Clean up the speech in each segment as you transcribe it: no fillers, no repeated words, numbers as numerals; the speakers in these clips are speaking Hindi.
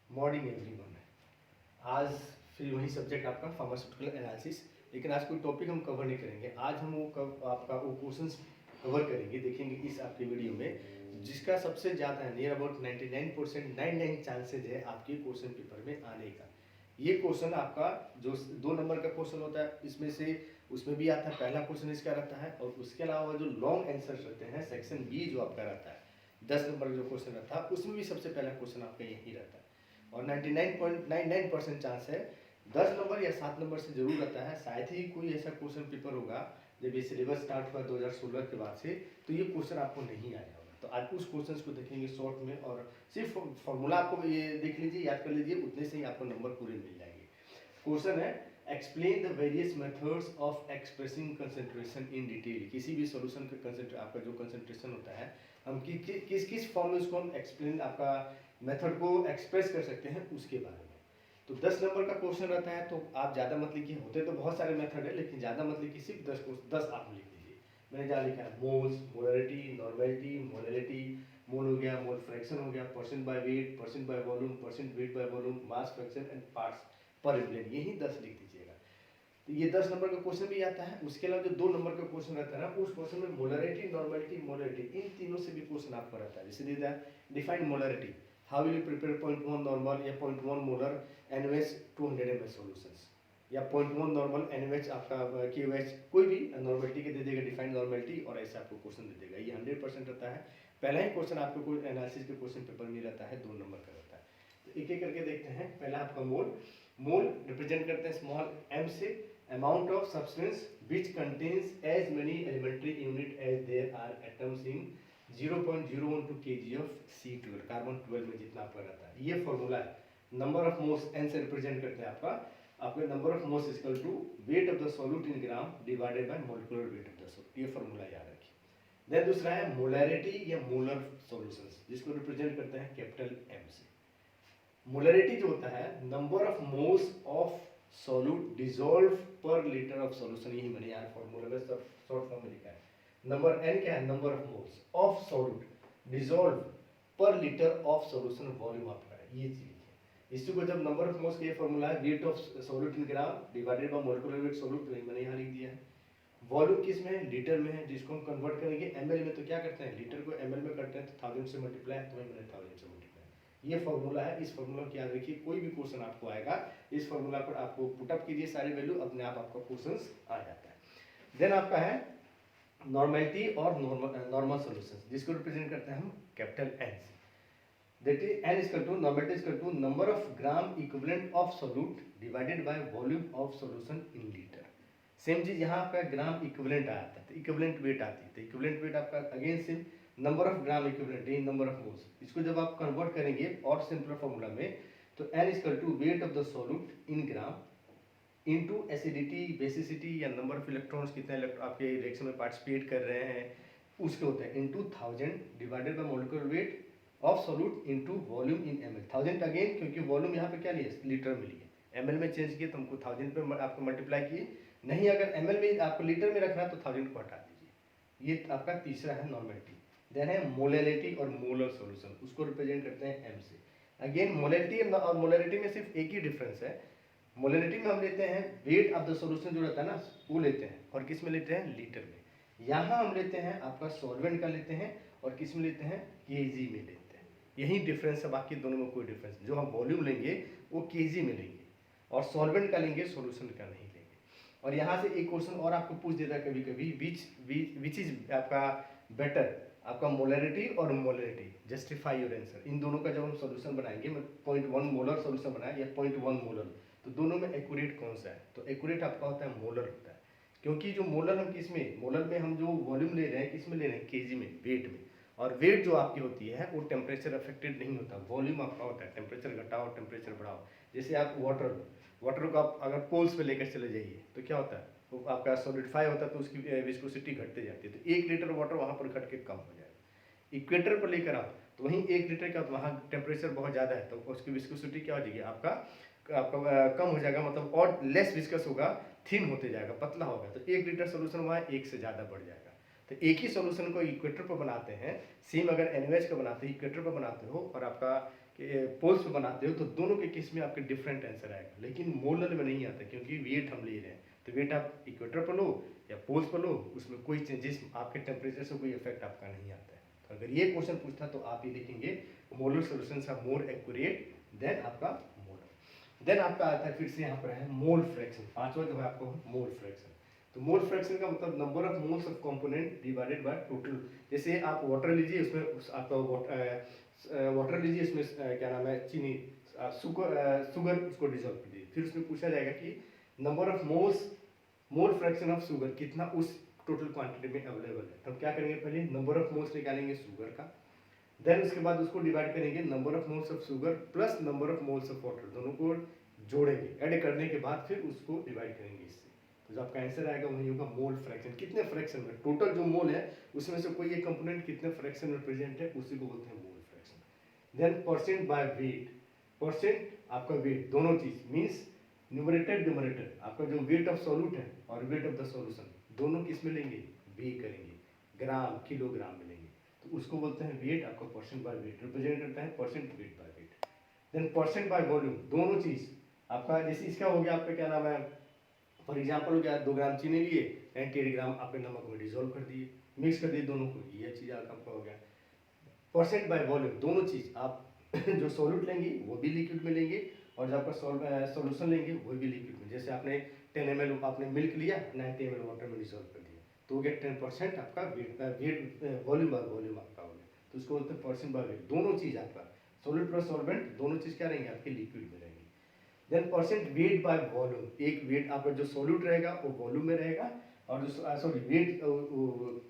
Morning everyone. आज फिर वही सब्जेक्ट आपका फार्मास्यूटिकल एनालिसिस, लेकिन आज कोई टॉपिक हम कवर नहीं करेंगे। आज हम आपका वो क्वेश्चंस कवर करेंगे, देखेंगे इस आपके वीडियो में, जिसका सबसे ज़्यादा है नियर अबाउट 99% चांसेज है आपके क्वेश्चन पेपर में आने का। ये क्वेश्चन आपका जो 2 नंबर का क्वेश्चन होता है, इसमें से उसमें भी आता है, पहला क्वेश्चन इसका रहता है, और उसके अलावा जो लॉन्ग आंसर रहते हैं सेक्शन बी जो आपका रहता है 10 नंबर जो क्वेश्चन रहता है, उसमें भी सबसे पहला क्वेश्चन आपका यही रहता है। और 99.99% चांस है 10 नंबर या 7 नंबर से जरूर आता है। शायद ही कोई ऐसा क्वेश्चन पेपर होगा जब ये सिलेबस स्टार्ट हुआ 2016 के बाद से, तो ये क्वेश्चन आपको नहीं आया होगा। तो आज उस क्वेश्चन को देखेंगे शॉर्ट में, और सिर्फ फॉर्मूला आपको ये देख लीजिए, याद कर लीजिए, उतने से ही आपको नंबर पूरे मिल जाएंगे। क्वेश्चन है explain the various methods of expressing concentration in detail. किसी भी सॉल्यूशन का आपका जो कंसंट्रेशन होता है, हम किस किस फॉर्म में उसको हम एक्सप्लेन आपका मेथड को एक्सप्रेस कर सकते हैं उसके बारे में। तो 10 नंबर का क्वेश्चन रहता है, तो आप ज़्यादा मत लिखिए, होते तो बहुत सारे मेथड है, लेकिन ज़्यादा मत लिखिए, सिर्फ 10 आप लिख दीजिए। मैंने जहाँ लिखा है मोल्स, मोलरिटी, नॉर्मेलिटी, मोलैलिटी, मोल हो गया, मोल फ्रैक्शन हो गया, percent by weight, percent by volume, percent weight by volume, mass fraction and parts per million, यही 10 लिख दीजिएगा। तो ये 10 नंबर का क्वेश्चन भी आता है। उसके अलावा जो 2 नंबर का क्वेश्चन रहता है ना, उस क्वेश्चन में मोलरिटी, नॉर्मेलिटी, मोलैलिटी, इन तीनों से भी क्वेश्चन आपका रहता है। जैसे दिया है define molarity, how will you prepare 0.1 normal या 0.1 मोलर NaOH 200 ml सॉल्यूशंस, या 0.1 नॉर्मल NaOH आपका KOH, कोई भी नॉर्मेलिटी के दे देगा, डिफाइन नॉर्मेलिटी, और ऐसे आपको क्वेश्चन दे देगा। ये 100% रहता है। पहला ही क्वेश्चन आपको कोई एनालिसिस के क्वेश्चन पेपर में रहता है, 2 नंबर का रहता है। तो एक एक करके देखते हैं। पहला आपका मोल, मोल रिप्रेजेंट करते हैं स्मॉल m से, amount of substance which contains as many elementary unit as there are atoms in 0.012 kg of C12, carbon 12 में जितना आपका रहता है। ये फॉर्मूला है। नंबर ऑफ मोल्स n से रिप्रेजेंट करते हैं आपका number of moles equal to weight of the solute in gram divided by molecular weight of the solute. ये फॉर्मूला याद रखिए। देन दूसरा है मोलैरिटी या मोलर सॉल्यूशंस, जिसको रिप्रेजेंट करते हैं कैपिटल M से। मोलैरिटी जो होता है number of moles of solute dissolve पर लीटर ऑफ सॉल्यूशन, यही मैंने यार फॉर्मूला में सब शॉर्ट फॉर्म में लिखा है। नंबर n क्या है, number of moles of solute dissolve पर लीटर ऑफ सॉल्यूशन वॉल्यूम आपका है, ये चीज है। इसी को जब नंबर ऑफ मोल्स का ये फॉर्मूला है weight of solute in gram divided by molecular wait solute, तो मैंने यहाँ लिख दिया है। वॉल्यूम किस में है, लीटर में है, जिसको हम कन्वर्ट करेंगे ml में, तो क्या करते हैं लीटर को ml में करते हैं, तो 1000 से मल्टीप्लाई, तो मैंने 1000 से मल्टीप्लाई। ये फॉर्मूला है। इस फॉर्मूला को याद रखिए, कोई भी क्वेश्चन आपको आएगा इस फॉर्मूला पर आपको पुटअप कीजिए सारे वैल्यू, अपने आप आपका क्वेश्चन आ जाता है। देन आपका है नॉर्मेलिटी और नॉर्मल सॉल्यूशंस, जिसको रिप्रेजेंट करते हैं हम कैपिटल N से। That is N equal to normality equal to number of gram equivalent of solute divided by volume of solution in litre. Same चीज यहाँ आपका ग्राम इक्विवेलेंट आता है, तो इक्विवेलेंट वेट आती है, तो इक्विवेलेंट वेट आपका again same number of gram equivalent in number of moles. इसको जब आप कन्वर्ट करेंगे और सिंपल फॉर्मूला में, तो N equal to weight of the solute in gram into acidity, basicity या नंबर ऑफ इलेक्ट्रॉन्स, कितने आपके रिएक्शन में पार्टिसिपेट कर रहे हैं उसके होते हैं, into 1000 divided by molecular weight of solute into volume in ml। 1000 again, क्योंकि वॉल्यूम यहाँ पे क्या लिए, लीटर में लिए, ml में चेंज किए तो हमको 1000 पे आपको मल्टीप्लाई किए, नहीं अगर ml में आपको लीटर में रखना है तो 1000 को हटा दीजिए। ये आपका तीसरा है नॉर्मेलिटी। देन है मोलैलिटी और मोलर सॉल्यूशन, उसको रिप्रेजेंट करते हैं M से। अगेन मोलैलिटी और मोलैलिटी में सिर्फ एक ही डिफरेंस है, मोलैलिटी में हम लेते हैं वेट ऑफ द सॉल्यूशन जो रहता है ना, वो लेते हैं, और किस में लेते हैं, लीटर में। यहाँ हम लेते हैं आपका सॉल्वेंट का लेते हैं, और किस में लेते हैं, केजी में लेते हैं। यही डिफरेंस है, बाकी दोनों में कोई डिफरेंस। जो हम वॉल्यूम लेंगे वो केजी में लेंगे, और सॉल्वेंट का लेंगे, सॉल्यूशन का नहीं लेंगे। और यहाँ से एक क्वेश्चन और आपको पूछ देता है कभी कभी, विच इज आपका बेटर, आपका मोलैरिटी और मोलैरिटी, जस्टिफाई योर आंसर। इन दोनों का जब हम सॉल्यूशन बनाएंगे, 0.1 मोलर सॉल्यूशन बनाए या 0.1 मोलर, तो दोनों में एक्यूरेट कौन सा है, तो एक्यूरेट आपका होता है मोलर होता है। क्योंकि जो मोलर हम किस में, मोलर में हम जो वॉल्यूम ले रहे हैं किस में ले रहे हैं, केजी में, वेट में। और वेट जो आपकी होती है वो टेम्परेचर अफेक्टेड नहीं होता, वॉल्यूम आपका होता है, टेम्परेचर घटाओ टेम्परेचर बढ़ाओ। जैसे आप वाटर को आप अगर पोल्स पे लेकर चले जाइए तो क्या होता है, वो आपका सॉलिडिफाई होता है, तो उसकी विस्कोसिटी घटते जाती है, तो 1 लीटर वाटर वहाँ पर घट के कम हो जाएगा। इक्वेटर पर लेकर आओ तो वहीं 1 लीटर का, वहाँ टेम्परेचर बहुत ज़्यादा है, तो उसकी विस्कोसिटी क्या हो जाएगी, आपका कम हो जाएगा, मतलब और लेस विस्कस होगा, थिन होते जाएगा, पतला होगा, तो 1 लीटर सोल्यूशन वहाँ 1 से ज़्यादा बढ़ जाएगा। तो एक ही सोल्यूशन को इक्वेटर पर बनाते हैं, सेम अगर NaOH का बनाते हो, इक्वेटर पर बनाते हो, और आपका पोल्स पे बनाते हो तो दोनों के केस में आपके डिफरेंट आंसर आएगा, लेकिन मोलर में नहीं आता क्योंकि वेट हम ले रहे हैं। तो वेट आप इक्वेटर पर लो या पोल्स पर लो, उसमें कोई चेंजेस आपके टेम्परेचर से कोई इफेक्ट आपका नहीं आता है। तो अगर ये क्वेश्चन पूछता तो आप ये लिखेंगे molar solutions are more accurate than आपका मोलर। देन आपका आता है फिर से यहाँ पर है मोल फ्रैक्शन, पांचवा जो है आपको मोल फ्रैक्शन। तो मोल फ्रैक्शन का मतलब number of moles of component divided by total. जैसे आप वाटर लीजिए, उसमें आपका वाटर लीजिए, इसमें क्या नाम है चीनी, शुगर उसको डिजोल्व कर दीजिए, फिर उसमें पूछा जाएगा कि number of mole fraction of sugar कितना उस टोटल क्वांटिटी में अवेलेबल है। तो हम क्या करेंगे, पहले नंबर ऑफ मोल्स निकालेंगे शुगर का, देन उसके बाद उसको डिवाइड करेंगे number of moles of sugar plus number of moles of water, दोनों को जोड़ेंगे, ऐड करने के बाद फिर उसको डिवाइड करेंगे इससे। तो जो आपका आंसर आएगा वही होगा मोल फ्रैक्शन। कितने फ्रैक्शन में, टोटल जो मोल है उसमें से कोई एक कंपोनेंट कितने फ्रैक्शन में प्रेजेंट है, उसी को बोलते हैं mole fraction. Then percent by weight, percent आपका वेट, दोनों चीज मींस न्यूमरेटर आपका जो वेट ऑफ सॉल्यूट है और वेट ऑफ द सॉल्यूशन दोनों किस में लेंगे, वे करेंगे, ग्राम किलोग्राम में लेंगे, तो उसको बोलते हैं वेट। आपका परसेंट बाय वेट रिप्रेजेंट करता है percent weight by weight. Then percent by volume, दोनों चीज आपका, जैसे इसका हो गया आपका क्या नाम है, फॉर एग्जाम्पल हो गया 2 ग्राम चीनी लिए, 98 ग्राम आपके नमक में डिजोल्व कर दिए, मिक्स कर दिए दोनों को, ये चीज आपका हो गया। परसेंट बाय वॉल्यूम, दोनों चीज आप जो सॉल्यूट लेंगे वो भी लिक्विड में लेंगे, और जब आपका सॉल्यूशन लेंगे वो भी लिक्विड में। जैसे आपने 10 ml आपने मिल्क लिया, 90 ml वाटर में डिसॉल्व कर दिया, तो हो गया 10% आपका वेट वॉल्यूम बाय वॉल्यूम आपका हो गया। तो उसको बोलते हैं परसेंट बाय वेट। दोनों चीज आपका सॉलिड प्लस सॉल्वेंट दोनों चीज क्या रहेंगे आपके लिक्विड में रहेंगे। Then percent weight by volume, एक वेट आपका जो सॉल्यूट रहेगा वो वॉल्यूम में रहेगा, और जो सॉरी वेट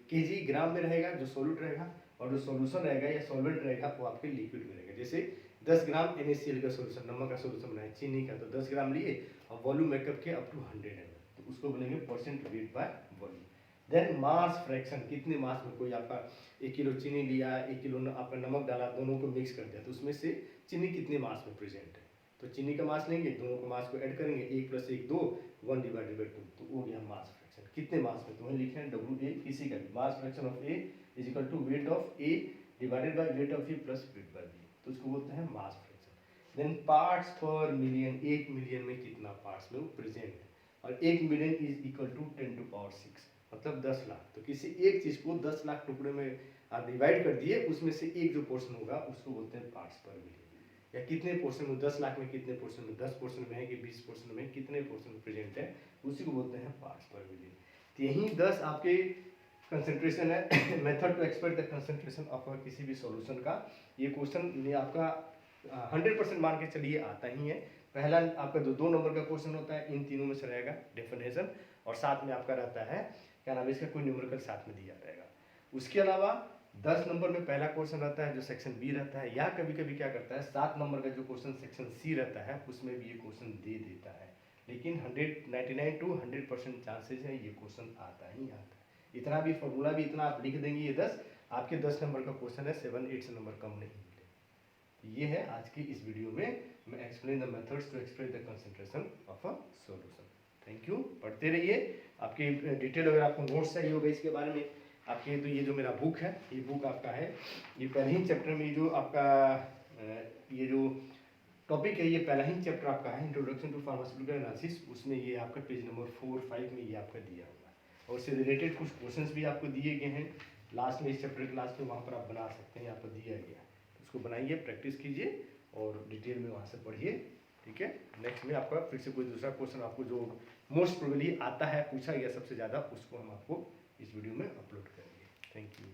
केजी ग्राम में रहेगा जो सॉल्यूट रहेगा, और जो सॉल्यूशन रहेगा या सॉल्वेंट रहेगा वो आपके लिक्विड में रहेगा। जैसे 10 ग्राम NaCl का सॉल्यूशन, नमक का सॉल्यूशन बनाया चीनी का, तो 10 ग्राम लिए और वॉल्यूम मेकअप किया अप टू 100 ml, तो उसको बोलेंगे percent weight by volume. Then mass fraction, कितने मास में, कोई आपका 1 किलो चीनी लिया, 1 किलो आपका नमक डाला, दोनों को मिक्स कर दिया, तो उसमें से चीनी कितने मास में प्रेजेंट है, तो चीनी का मास लेंगे, दोनों का मास को ऐड करेंगे, 1 + 1 2, 1 डिवाइडेड बाय 2, तो वो गया मास फ्रैक्शन। कितने मास में, तो वही लिखे हैं WA, किसी का भी mass fraction of A is equal to weight of A divided by weight of A plus weight by B, तो उसको बोलते हैं mass fraction. Then parts per million, 1 million में कितना पार्ट्स में वो प्रेजेंट है, और 1 मिलियन इज इक्वल टू 10⁶, मतलब 10 लाख। तो किसी एक चीज को 10 लाख टुकड़े में आप डिवाइड कर दिए, उसमें से एक जो पोर्शन होगा उसको बोलते हैं पार्ट्स पर मिलियन। या कितने पोर्शन में, 10 लाख में कितने पोर्शन में, 10 पोर्शन में है कि 20 पोर्शन में, कितने पोर्शन में प्रेजेंट है, उसी को बोलते हैं पार्ट्स पर मिलियन। तो यही 10 आपके कंसंट्रेशन है, method to expect the concentration of किसी भी सॉल्यूशन का। ये क्वेश्चन आपका 100% मान के चलिए आता ही है। पहला आपका जो 2 नंबर का क्वेश्चन होता है, इन तीनों में से रहेगा डेफिनेशन, और साथ में आपका रहता है क्या नाम है इसका, कोई न्यूमेरिकल साथ में दिया रहेगा। उसके अलावा 10 नंबर में पहला क्वेश्चन रहता है जो सेक्शन बी रहता है, या कभी कभी क्या करता है 7 नंबर का जो क्वेश्चन सेक्शन सी रहता है उसमें भी ये क्वेश्चन दे देता है, लेकिन 99 to 100% चांसेस है ये क्वेश्चन आता ही आता है। इतना भी फॉर्मूला भी इतना आप लिख देंगे, ये 10 आपके 10 नंबर का क्वेश्चन है, 7-8 नंबर कम नहीं मिले। ये है आज की इस वीडियो में, मैं explain the methods to express the concentration of a solution. Thank you, पढ़ते रहिए। आपके डिटेल अगर आपको नोट्स चाहिए होगा इसके बारे में आपके, तो ये जो मेरा बुक है, ये बुक आपका है, ये पहले ही चैप्टर में जो आपका ये जो टॉपिक है, ये पहला ही चैप्टर आपका है, इंट्रोडक्शन टू फार्मास्यूटिकल एनालिसिस, उसमें ये आपका पेज नंबर 4-5 में ये आपका दिया होगा, और उससे रिलेटेड कुछ क्वेश्चंस भी आपको दिए गए हैं लास्ट में, इस चैप्टर के लास्ट में, वहाँ पर आप बना सकते हैं, यहाँ पर दिया गया है, तो उसको बनाइए, प्रैक्टिस कीजिए और डिटेल में वहाँ से पढ़िए, ठीक है। नेक्स्ट में आपका फिर से कोई दूसरा क्वेश्चन आपको जो मोस्ट प्रोबेबली आता है, पूछा गया सबसे ज़्यादा, उसको हम आपको इस वीडियो में अपलोड करेंगे। Thank you.